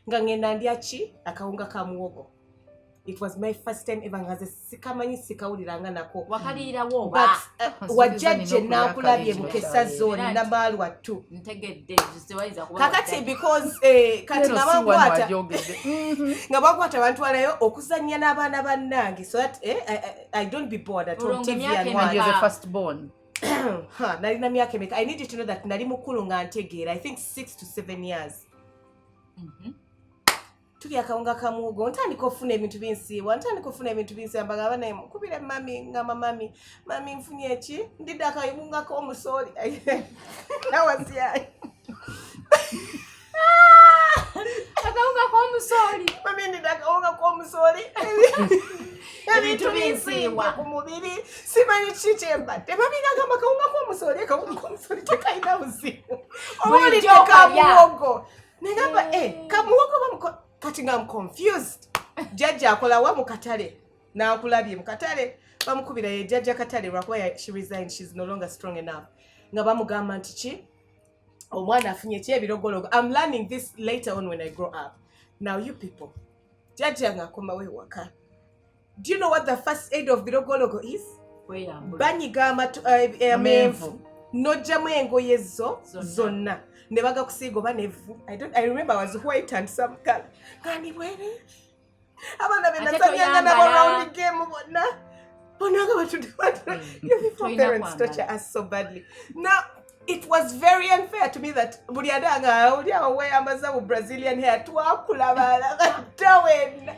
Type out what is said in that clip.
nga ngenda ndya ki akawunga ka muwogo. It was my first time ever ngaze sikamanyi sikawuliranga nako. Wakalirawo ba. Wajjajje nakulabye mu Kesa zone Namalwa 2. Ntegedde ziwaiza kuba. Kakati because kati nga bakwata bantwalayo okuzannya n'abaana bannange so that I don't be bored at home TV and one. You're the first born. Nalina myaka emeka. I need you to know that nali mukulu nga ntegeera. I think 6 to 7 years. Tuli akawunga ka muwogo ntandika ofuna ebintu binsi ambaga bana kubira mami ngamba mami mfunye eki ndidde akawunga k'omusooli nawasiyayi akawunga k'omusooli mami ndidde akawunga k'omusooli ebintu binsiibwa ku mubiri simanyi kiki kyembadde mami nagamba akawunga k'omusooli tekalina buzibu obuulidde ka muwogo negamba kamuwogo bamuko kati nga I'm confused. Jjajja akola wa mu katale n'akulabye mu katale bamukubira ye jjajja katale lwakuba she resigned, she's no longer strong enough. Nga bamugamba nti ki omwana afunye ki ebirogologo. I'm learning this later on when I grow up. Now you people, jjajja nga akomawo ewaka. Do you know what the first aid of birogologo is? Banyiga amenvu n'oggyamu engoye zonna. Nebaga kusigo banevu. I remember I was white and some color. Kani wele. Abana bena tanyanga na around the game bona. Bonaga batu. You people parents torture us so badly. Now it was very unfair to me that buliadanga uli awe amaza Brazilian hair twakula bala. Tawen.